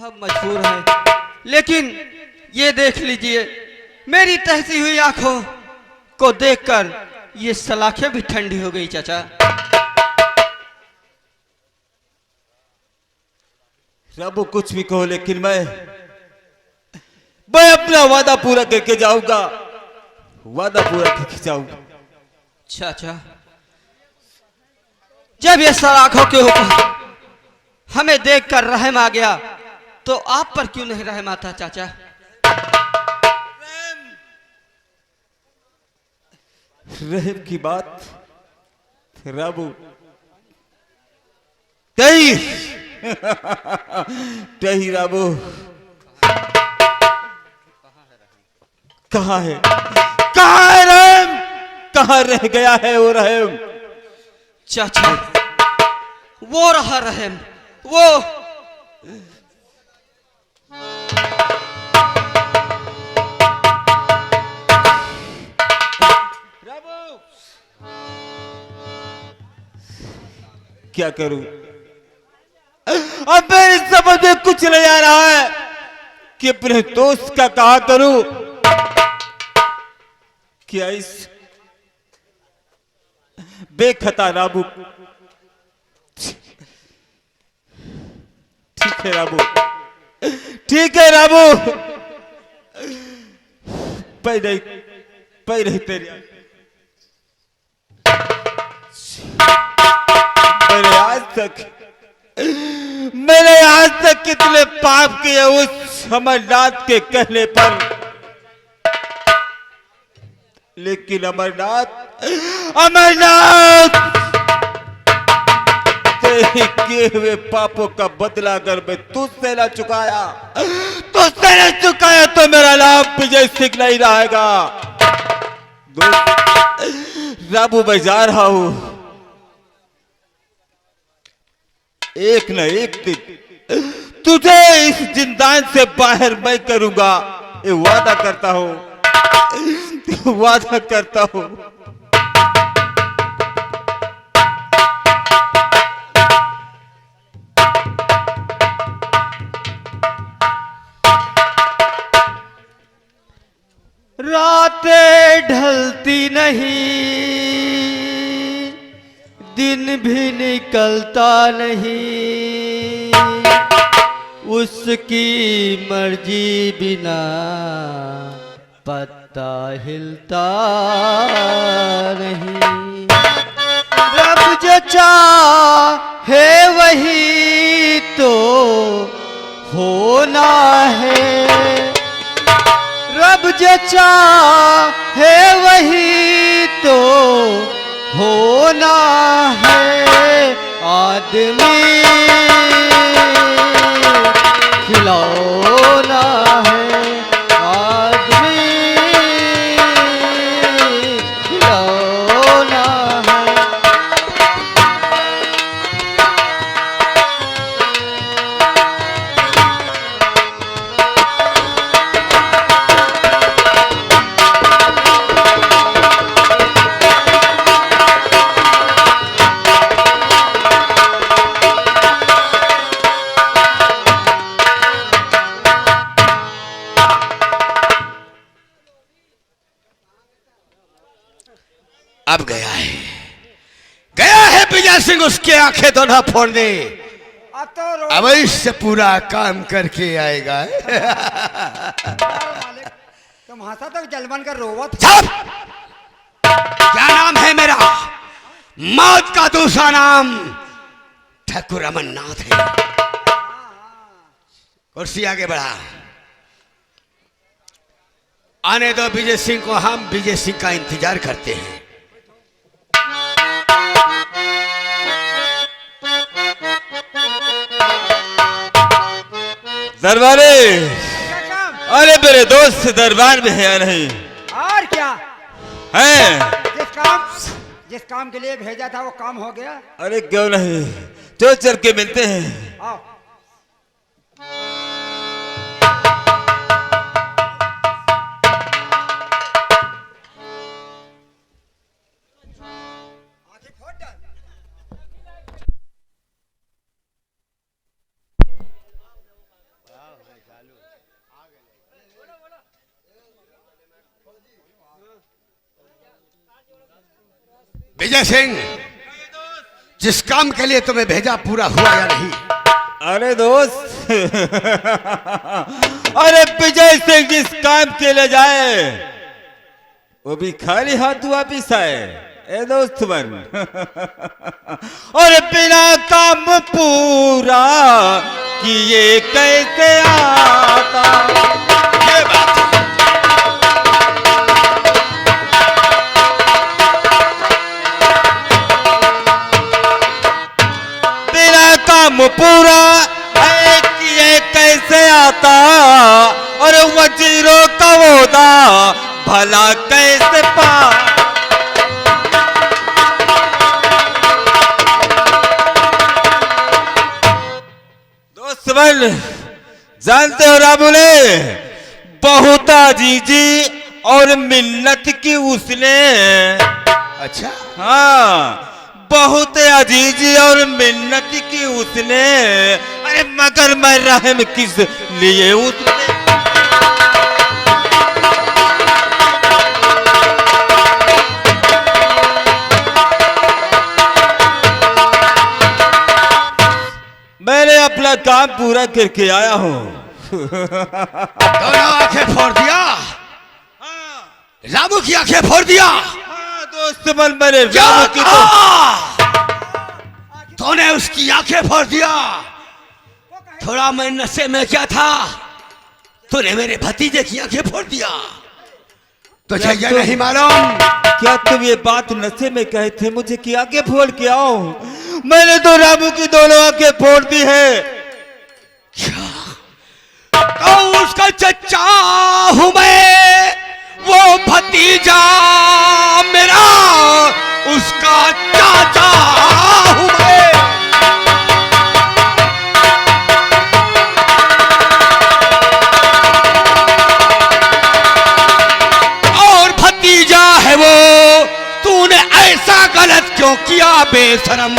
हम मजबूर हैं, लेकिन ये देख लीजिए मेरी टहसी हुई आंखों को देखकर ये सलाखें भी ठंडी हो गई चाचा। रबू कुछ भी कहो, लेकिन मैं अपना वादा पूरा करके जाऊंगा, वादा पूरा करके जाऊंगा। चाचा, जब ये सलाखों के ऊपर हमें देखकर रहम आ गया तो आप पर क्यों नहीं रहम आता चाचा? रहम की बात रबू तही तही रबू कहाँ है रहम? कहाँ रह गया है वो रहम? चाचा, वो रहा रहम, वो क्या करूं? अब मेरी समझ में कुछ नहीं आ रहा है कि अपने दोस्त का कहा करूं। क्या इस बेखता राबू, ठीक है राबू, ठीक है राबू, पहले तेरे मैंने आज तक कितने पाप किए उस अमरनाथ के कहने पर, लेकिन अमरनाथ तेरे किए हुए पापों का बदला अगर मैं तुझसे ना चुकाया तो मेरा नाम विजय सिंह नहीं रहेगा। राबू, मैं जा रहा हूं, एक न एक दिन तुझे इस जिंदान से बाहर मैं करूंगा, ये वादा करता हूं, वादा करता हूं। रातें ढलती नहीं, दिन भी निकलता नहीं, उसकी मर्जी बिना पत्ता हिलता नहीं। रब जो चाहे वही तो होना है, रब जो चाहे वही तो होना है। आदमी खिलौना है, आदमी खिलौना है। अब गया है विजय सिंह, उसके आंखें तो ना फोड़ने, अब इससे पूरा काम करके आएगा। तुम हंसा तो जलवन कर रोवत। क्या नाम है मेरा? मौत का दूसरा नाम ठाकुर अमरनाथ है। कुर्सी आगे बढ़ा, आने दो विजय सिंह को, हम विजय सिंह का इंतजार करते हैं। दरबारे, अरे मेरे दोस्त दरबार में है या नहीं? और क्या है? जिस काम के लिए भेजा था वो काम हो गया। अरे क्यों नहीं, तो चल के मिलते हैं। आओ। विजय सिंह, जिस काम के लिए तुम्हें भेजा पूरा हुआ या नहीं? अरे दोस्त अरे विजय सिंह जिस काम के लिए जाए वो भी खाली हाथ वापिस आए। ए दोस्त बन और बिना काम पूरा किए कैसे आता? ये बात बिना काम पूरा किए कैसे आता? और वजीरों का ओहदा भला कैसे पा? दोस्त बन, जानते हो राबुले, बहुत अजीजी और मिन्नत की उसने। अच्छा, हाँ, बहुत अजीजी और मिन्नत की उसने। अरे मगर मैं रहम किस लिए उसने? मैंने अपना काम पूरा करके आया हूँ। दोनों आंखें फोड़ दिया, रामू की आंखें फोड़ दिया। हाँ दोस्त बन, मैंने क्या रामू की तूने उसकी आंखें फोड़ दिया? थोड़ा मैं नशे में क्या था, तूने मेरे भतीजे की आंखें फोड़ दिया। तुझे ये नहीं मालूम? क्या तुम ये बात नशे में कहे थे मुझे कि आंखें फोड़ के आओ? मैंने तो रामू की दोनों आंखें फोड़ दी है। क्या? तो उसका चचा हूं मैं, वो भतीजा मेरा उसका चाचा हूं मैं। और भतीजा है वो, तूने ऐसा गलत क्यों किया बेशरम?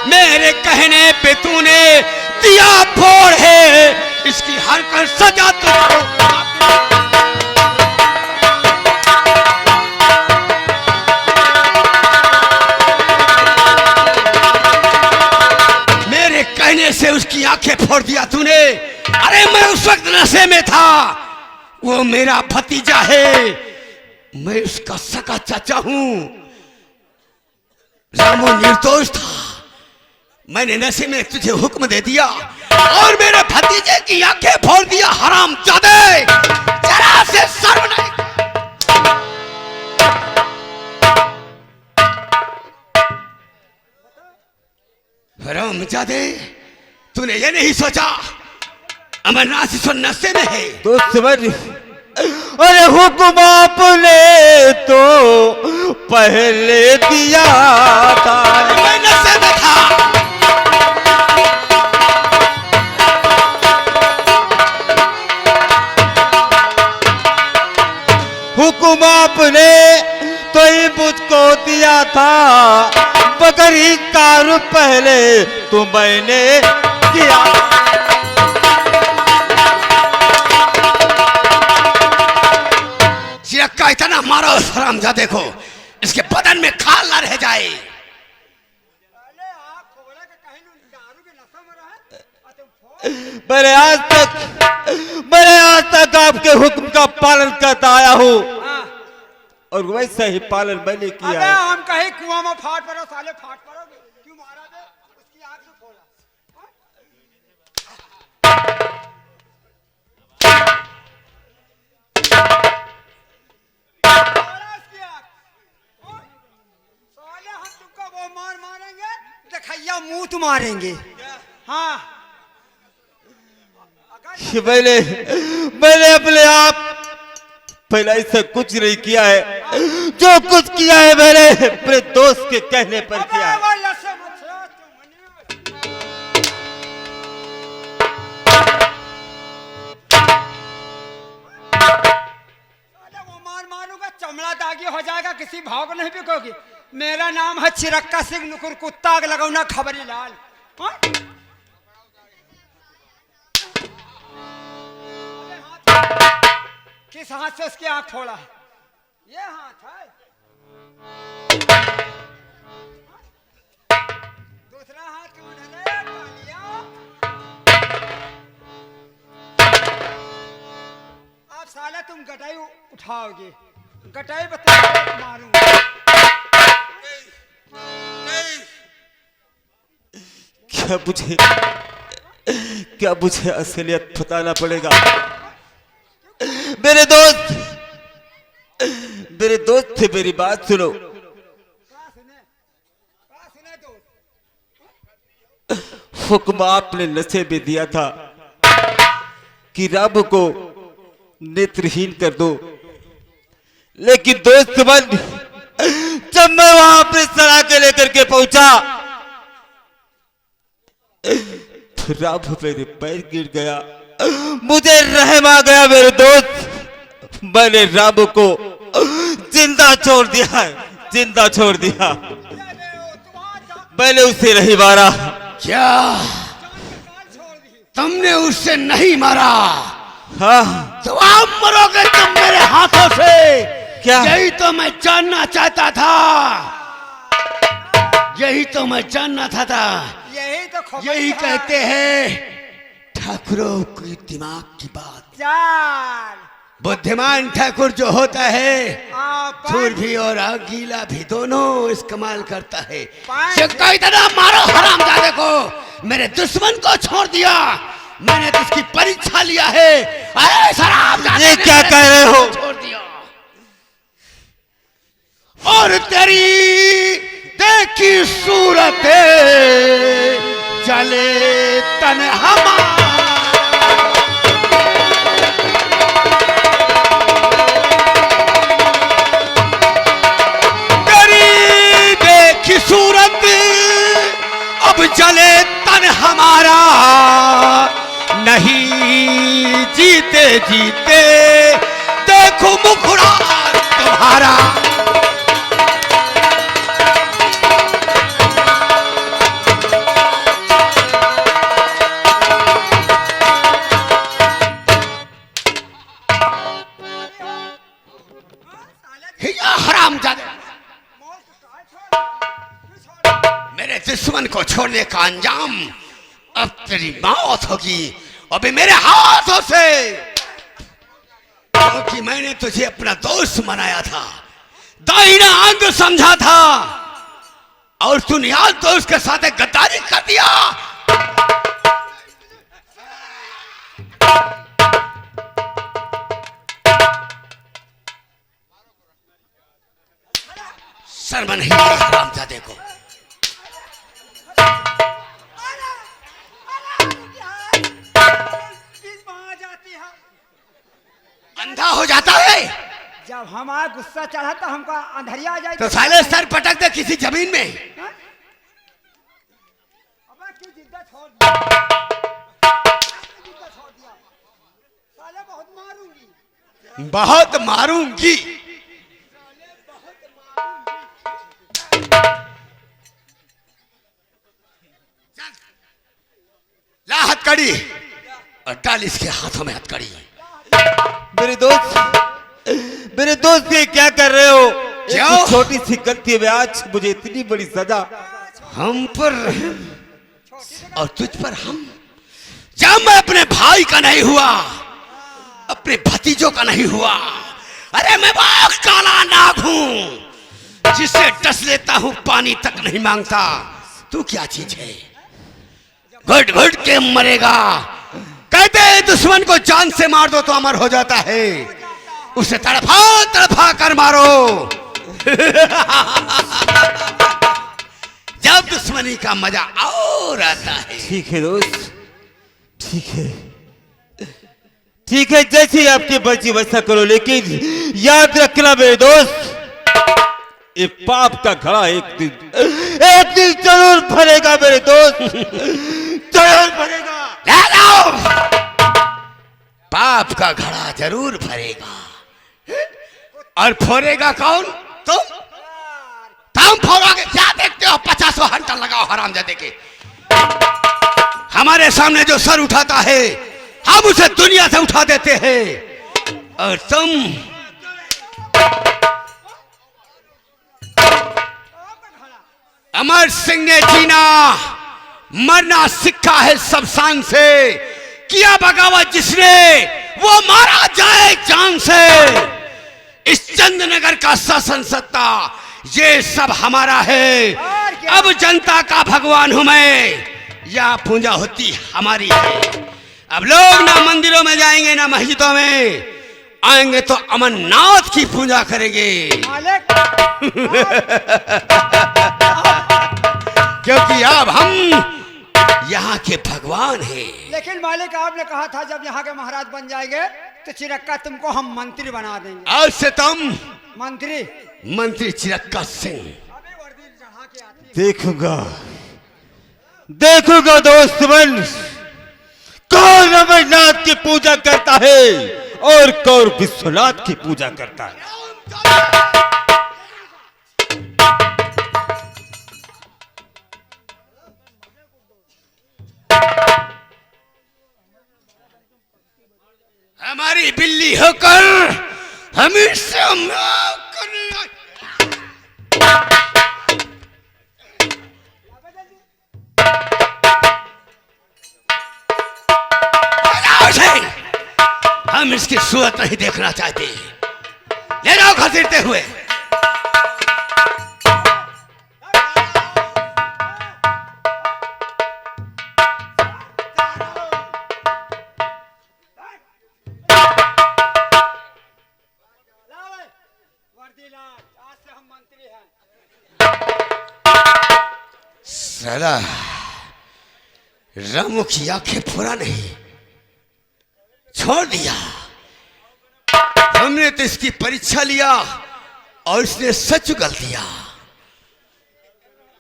मेरे कहने पे तूने दिया फोड़ है, इसकी हर कर सजा तुझको। मेरे कहने से उसकी आंखें फोड़ दिया तूने। अरे मैं उस वक्त नशे में था, वो मेरा भतीजा है, मैं उसका सगा चाचा हूं। रामू निर्दोष था, मैंने नशे में तुझे हुक्म दे दिया और मेरे भतीजे की आंखें फोड़ दिया। हरामजादे, जरा से शर्म नहीं? हरामजादे, तूने ये नहीं सोचा अमरनाथ ईश्वर नशे में है? दोस्त बन, अरे हुक्म आपने तो पहले दिया था। मैं नशे में था। हुक्म आपने तो ही मुझको दिया था, मगर ही कार पहले तो मैंने किया। चिरक्का इतना मारो उस हरामजादे को, इसके बदन में खाल ना रह जाए। मैंने आज तक आपके हुक्म का पालन करता आया हूँ और वैसा ही पालन मैंने किया अबे है। हम कहीं कुआं में फाट पड़ो, साले फाट पड़ोगे क्यों? मारा बे, उसकी आंख से फोड़ा। फोड़ा उसकी आंख। साले हम तुमको वो मारेंगे, देखैया मुंह तुम मारेंगे। हाँ, मैंने अपने आप पहले ऐसा कुछ नहीं किया है। जो कुछ किया है मैंने अपने दोस्त के कहने पर किया है। मारूंगा, चमड़ा दागी हो जाएगा, किसी भाव को नहीं बिकोगी। मेरा नाम है चिरक्का सिंह नुकुर कुत्ता लगाऊना खबरी लाल। हाँ? किस हाथ से उसकी आंख फोड़ा है? ये हाथ है। दूसरा हाथ कौन है रे कालिया? अब साला तुम गटाई उठाओगे, गटाई बता मारूंगा। क्या मुझे असलियत बताना पड़ेगा। मेरे दोस्त थे, मेरी बात सुनो। हुक्म आपने नशे में दिया था कि रब को नेत्रहीन कर दो, लेकिन दोस्त बन जब मैं वहां अपने सलाखे लेकर के पहुंचा तो रब मेरे पैर गिर गया, मुझे रहम आ गया। मेरे दोस्त, मैंने रब को जिंदा छोड़ दिया है, जिंदा छोड़ दिया। मैंने उसे नहीं मारा। क्या तुमने उससे नहीं मारा? हाँ, तो आप मरोगे तुम मेरे हाथों से। क्या? यही तो मैं जानना चाहता था, यही तो मैं जानना था। यही तो खबर यही है। कहते हैं ठाकुरों की दिमाग की बात। चाल बुद्धिमान ठाकुर जो होता है आप भी और गीला भी दोनों इस्तेमाल करता है। पाँच- शिक्का इतना मारो हरामजादे को, मेरे दुश्मन को छोड़ दिया। मैंने तो उसकी परीक्षा लिया है। अरे हरामजादे ये ने क्या मेरे कह रहे हो? दुश्मन को छोड़ दिया। और तेरी देखी सूरत चले तन हमारा। की सूरत अब जले तन हमारा, नहीं जीते जीते देखो मुखड़ा तुम्हारा। हरामजादे, मेरे दुश्मन को छोड़ने का अंजाम अब तेरी मौत होगी, अभी मेरे हाथों से। क्योंकि मैंने तुझे अपना दोस्त बनाया था, दाहिना अंग समझा था, और तूने याद दोस्त के साथ गद्दारी कर दिया। शर्म नहीं आई हरामजादे को। अंधा हो जाता है जब हमारा गुस्सा चढ़ा तो हमको अंधरिया आ जाए तो साले सर पटक दे किसी जमीन में। जिद्दत छोड़ दिया, साले बहुत मारूंगी। बहुत मारूंगी। ला हथकड़ी और डाल इसके हाथों में हथकड़ी। मेरे दोस्त ये क्या कर रहे हो? क्या? एक छोटी सी गलती में आज मुझे इतनी बड़ी सजा। हम पर और तुझ पर हम। जब मैं अपने भाई का नहीं हुआ, अपने भतीजों का नहीं हुआ, अरे मैं वो काला नाग हूं जिसे डस लेता हूं, पानी तक नहीं मांगता। तू क्या चीज है? घुट घुट के मरेगा। कहते हैं दुश्मन को जान से मार दो तो अमर हो जाता है, उसे तड़फा तड़फा कर मारो। जब दुश्मनी का मजा और आता है। ठीक है दोस्त, ठीक है, जैसी आपकी मर्जी वैसा करो, लेकिन याद रखना मेरे दोस्त, ये पाप का घड़ा एक दिन जरूर भरेगा मेरे दोस्त, जरूर भरेगा। पाप का घड़ा जरूर भरेगा। और फोड़ेगा कौन? तुम फोड़ोगे। क्या देखते हो? 50 हंटर लगाओ हरामजादे के। हमारे सामने जो सर उठाता है हम उसे दुनिया से उठा देते हैं, और तुम अमर सिंह ने जीना मरना सीखा है सब शान से, किया बगावत जिसने वो मारा जाए जान से। इस चंदनगर का शासन सत्ता ये सब हमारा है, अब जनता का भगवान हूं मैं, यह पूजा होती हमारी है। अब लोग ना मंदिरों में जाएंगे ना मस्जिदों में, आएंगे तो अमरनाथ की पूजा करेंगे। मालिक क्योंकि अब हम यहाँ के भगवान हैं। लेकिन मालिक आपने कहा था जब यहाँ के महाराज बन जाएंगे तो चिरक्का तुमको हम मंत्री बना देंगे। आज से तुम मंत्री चिरक्का सिंह। अभी वर्दी चढ़ा के आती है। देखूंगा देखूंगा दोस्तमन, कौन अमरनाथ की पूजा करता है और कौन विश्वनाथ की पूजा करता है। हमारी बिल्ली होकर हमेशा माफ करना। हम इसकी सूरत नहीं देखना चाहते, ले जाओ घसीटते हुए। आज से हम मंत्री हैं। साला रामू की आंखें पूरा नहीं छोड़ दिया। हमने तो इसकी परीक्षा लिया और इसने सच उगल दिया।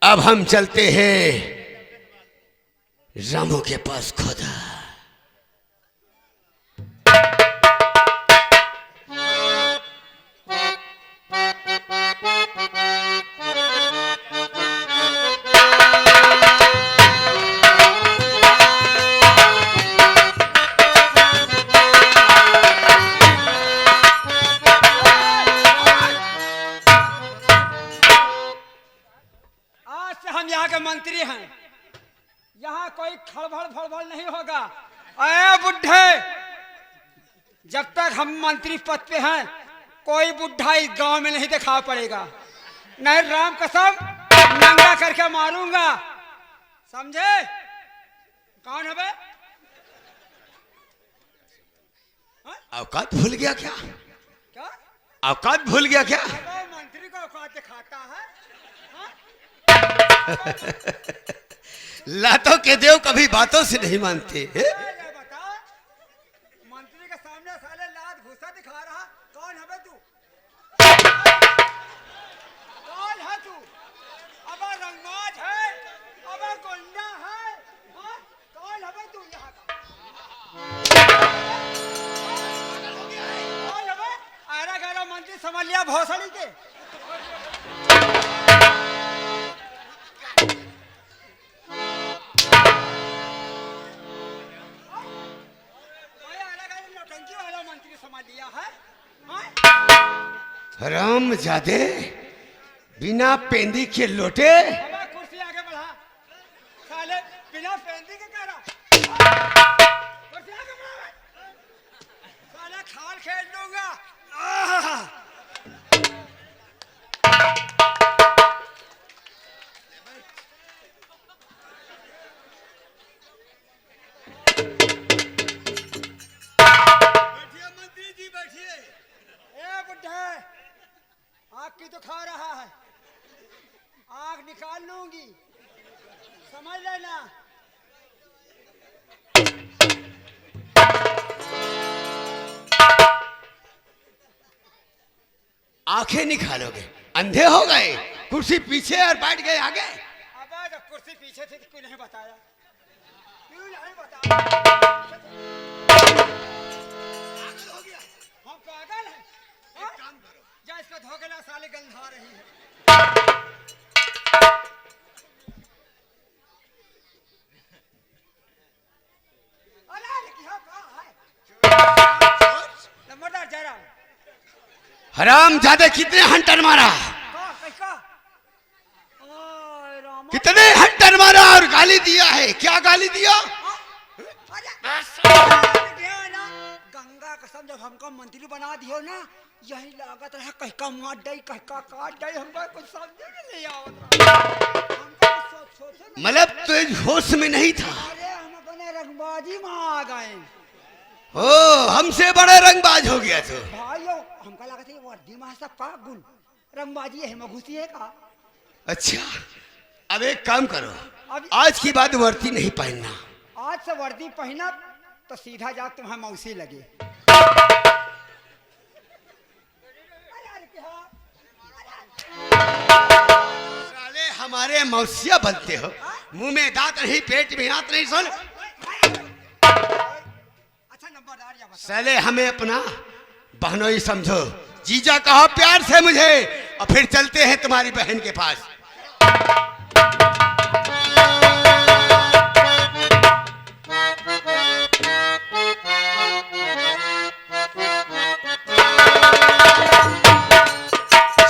अब हम चलते हैं रामू के पास खुदा। मंत्री हैं, यहाँ कोई खड़बड़ फड़बड़ नहीं होगा। अरे बुढ़े, जब तक हम मंत्री पद पे हैं कोई बुढ़ा इस गांव में नहीं दिखा पड़ेगा, नहीं राम कसम नंगा करके मारूंगा, समझे? कौन है बे? औकात भूल गया क्या? क्या औकात भूल गया क्या? मंत्री को औकात दिखाता है? लातों के देव कभी बातों से नहीं मानते हैं? बता, मंत्री के सामने साले लात घुसा दिखा रहा, कौन है बे तू? कौन है तू? अब रंगबाज है, अब गुंडा है, हाँ? कौन है बे तू यहाँ का? कौन है बे? आरा गहरा मंत्री समझ लिया भोसड़ी के। हरामजादे, बिना पेंदी के लोटे। कुर्सी आगे बढ़ा, साले बिना पेंदी के कह रहा। कुर्सी आगे बढ़ा, साला खाल खेल दूंगा। आग की तो खा रहा है, आग निकाल लूंगी, समझ लेना। आंखें निकालोगे? अंधे हो गए? कुर्सी पीछे और बैठ गए आगे। अब जब कुर्सी पीछे थी तो क्यों नहीं बताया? क्यों नहीं बताया? हो गया, हम पागल हैं। एक काम करो, जा इसको धोखे ना, साले गंधा रही है। अरे क्या कहा है? नंबरदार जयराम। हरामजादे कितने हंटर मारा? कैसा? कितने हंटर मारा और गाली दिया है। क्या गाली दिया? गंगा कसम जब हमको मंत्री बना दियो ना, यही लागत रहा कहीं का मार दई कहीं का काट दई, हमको कुछ समझे नहीं आवत रहा। मतलब तो होश में नहीं था। अरे हम अपने रंगबाजी में आ गए। ओ हमसे बड़े रंगबाज हो गया तो। भाइयों हमका लगा था वर्दी में सब का गुल रंगबाजी है घुसी है का। अच्छा अब एक काम करो, अब आज की बाद वर्दी नहीं पहनना। आज से वर्दी पहना तो सीधा जा तुम्हें मौसी लगे। साले हमारे मौसिया बनते हो, मुंह में दांत नहीं, पेट में हाथ नहीं। सुन अच्छा नंबरदार या बता। साले हमें अपना बहनोई समझो, जीजा कहो प्यार से मुझे, और फिर चलते हैं तुम्हारी बहन के पास।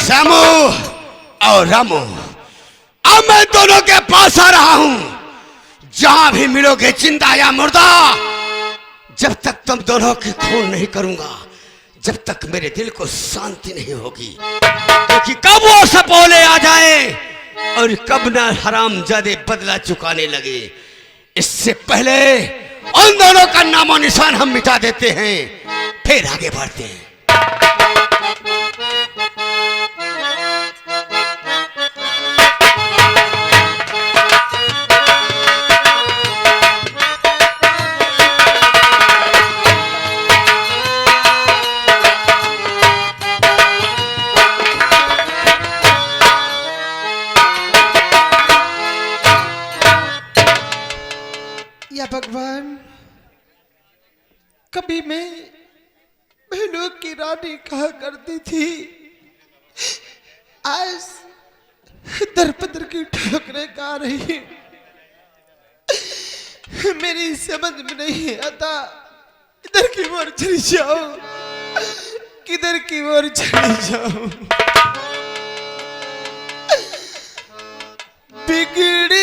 श्यामू और रामू, अब मैं दोनों के पास आ रहा हूं। जहां भी मिलोगे जिंदा या मुर्दा, जब तक तुम दोनों की खून नहीं करूंगा, जब तक मेरे दिल को शांति नहीं होगी। क्योंकि कब वो सपोले आ जाए और कब ना हरामजादे बदला चुकाने लगे, इससे पहले उन दोनों का नामो निशान हम मिटा देते हैं, फिर आगे बढ़ते हैं। या भगवान, कभी मैं बहनों की रानी कहा करती थी, आज दर पदर की ठोकरें खा रही। मेरी समझ में नहीं आता किधर की ओर चली जाऊं, किधर की ओर चली जाऊं। बिगड़ी